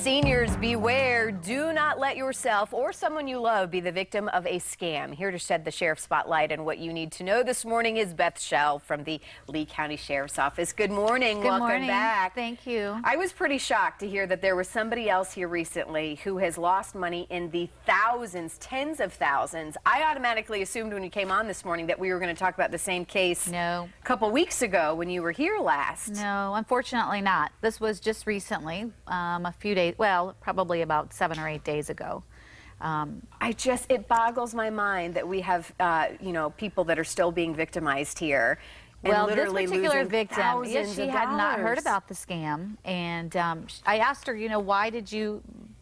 Seniors, beware. Do not let yourself or someone you love be the victim of a scam. Here to shed the sheriff's spotlight on what you need to know this morning is Beth Schell from the Lee County Sheriff's Office. Good morning. Welcome back. Thank you. I was pretty shocked to hear that there was somebody else here recently who has lost money in the thousands, tens of thousands. I automatically assumed when you came on this morning that we were going to talk about the same case a couple weeks ago when you were here last. No, unfortunately not. This was just recently, a few days, well, probably about 7 or 8 days ago. It boggles my mind that we have, you know, people that are still being victimized here. Well, this particular victim, yes, she had not heard about the scam, and I asked her, you know, why did you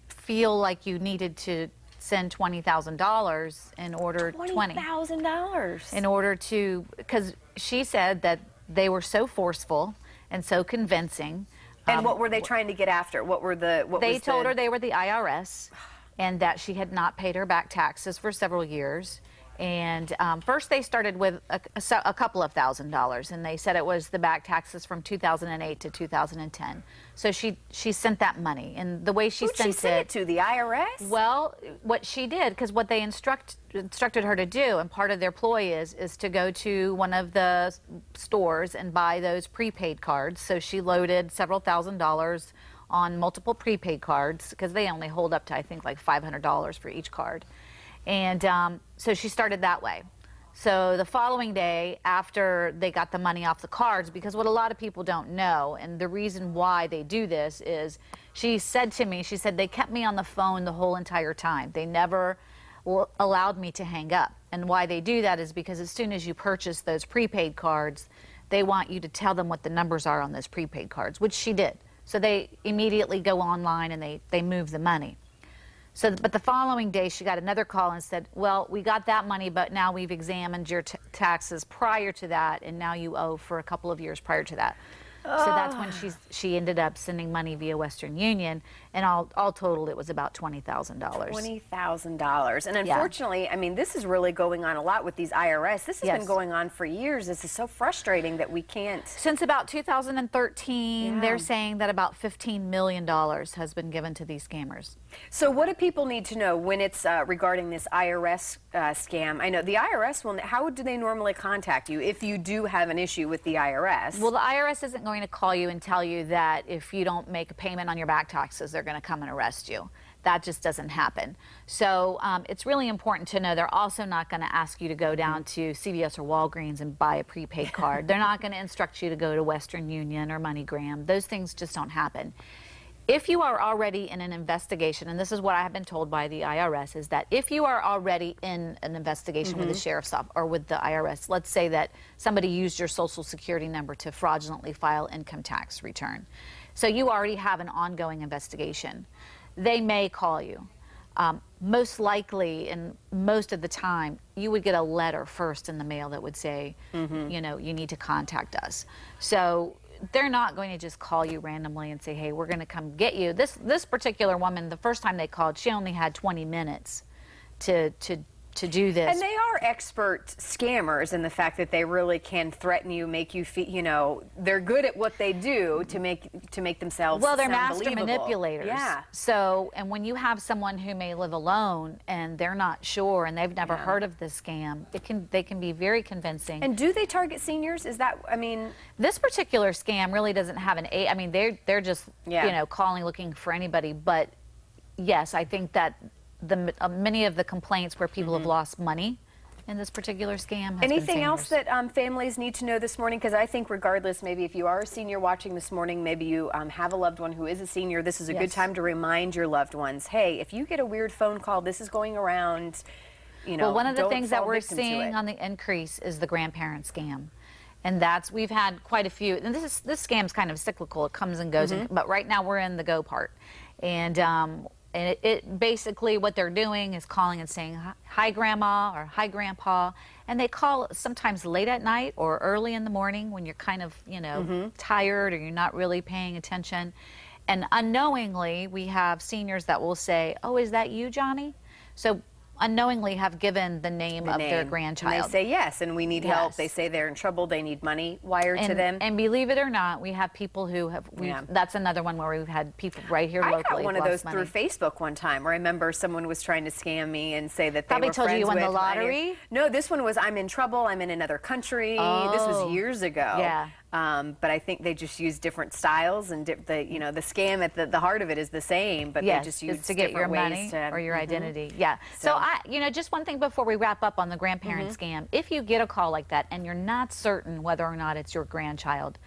feel like you needed to send $20,000 in order $20,000 in order to, because she said that they were so forceful and so convincing. And what were they trying to get after? What were the? They told her they were the IRS, and that she had not paid her back taxes for several years. And first they started with a couple of $1,000s, and they said it was the back taxes from 2008 to 2010. So she sent that money, and the way she sent it to the IRS. Well, what she did, because what they instructed her to do, and part of their ploy is to go to one of the stores and buy those prepaid cards. So she loaded several $1,000s on multiple prepaid cards, because they only hold up to, I think, like $500 for each card. And so she started that way. So the following day, after they got the money off the cards, because what a lot of people don't know, and the reason why they do this is, she said to me, she said, they kept me on the phone the whole entire time. They never allowed me to hang up. And why they do that is because as soon as you purchase those prepaid cards, they want you to tell them what the numbers are on those prepaid cards, which she did. So they immediately go online and they move the money. So, but the following day, she got another call and said, well, we got that money, but now we've examined your taxes prior to that, and now you owe for a couple of years prior to that. So that's when she ended up sending money via Western Union, and all total, it was about $20,000. $20,000. And unfortunately, I mean, this is really going on a lot with these IRS. This has been going on for years. This is so frustrating that we can't. Since about 2013, they're saying that about $15 million has been given to these scammers. So what do people need to know when it's regarding this IRS scam? I know the IRS will, how do they normally contact you if you do have an issue with the IRS? Well, the IRS isn't going to call you and tell you that if you don't make a payment on your back taxes, they're going to come and arrest you. That just doesn't happen. So it's really important to know they're also not going to ask you to go down to CVS or Walgreens and buy a prepaid card. They're not going to instruct you to go to Western Union or MoneyGram. Those things just don't happen. If you are already in an investigation, and this is what I have been told by the IRS, is that if you are already in an investigation with the sheriff's office or with the IRS, let's say that somebody used your social security number to fraudulently file income tax return. So you already have an ongoing investigation. They may call you. Most likely, and most of the time, you would get a letter first in the mail that would say, you know, you need to contact us. So they're not going to just call you randomly and say, hey, we're going to come get you. This particular woman, the first time they called, she only had 20 minutes to do this. And they are expert scammers in the fact that they really can threaten you, make you feel, you know, they're good at what they do to make themselves Well, they're sound master manipulators. Yeah. So, and when you have someone who may live alone and they're not sure and they've never heard of this scam, they can be very convincing. And do they target seniors? Is that, I mean, this particular scam really doesn't have an age. I mean, they're just you know, calling, looking for anybody. But yes, I think that many of the complaints where people have lost money in this particular scam. Anything else that families need to know this morning? Because I think regardless, maybe if you are a senior watching this morning, maybe you have a loved one who is a senior, this is a good time to remind your loved ones, hey, if you get a weird phone call, this is going around, you know, well, one of the things that we're seeing on the increase is the grandparent scam. And we've had quite a few, and this scam's kind of cyclical, it comes and goes, but right now we're in the go part. And it basically, what they're doing is calling and saying, hi, Grandma, or hi, Grandpa. And they call sometimes late at night or early in the morning when you're kind of, you know, tired or you're not really paying attention. And unknowingly, we have seniors that will say, oh, is that you, Johnny? So unknowingly have given the name of their grandchild. And they say yes, and we need help. They say they're in trouble, they need money wired to them. And believe it or not, we have people who have, that's another one where we've had people right here locally. I got one of those through Facebook one time, where I remember someone was trying to scam me and say that they probably were told friends you with won the lottery? No, this one was, I'm in trouble, I'm in another country. Oh. This was years ago. Yeah. But I think they just use different styles, and the scam at the heart of it is the same, but they just use to get your money or your identity. Yeah. So just one thing before we wrap up on the grandparent scam. If you get a call like that and you're not certain whether or not it's your grandchild,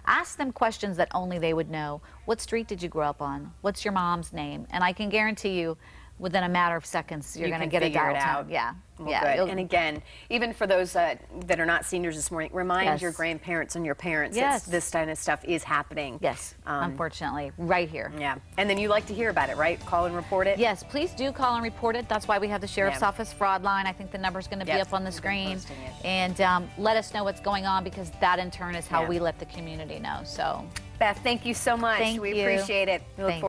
ask them questions that only they would know. What street did you grow up on? What's your mom's name? And I can guarantee you, within a matter of seconds, you're going to get a dial tone. Yeah. Well, good. And again, even for those that are not seniors this morning, remind your grandparents and your parents that this kind of stuff is happening. Yes, unfortunately, right here. Yeah. And then you like to hear about it, right? Call and report it? Yes, please do call and report it. That's why we have the Sheriff's Office fraud line. I think the number's going to be up on the screen. And let us know what's going on, because that in turn is how we let the community know. So, Beth, thank you so much. Thank you. We appreciate it. We look forward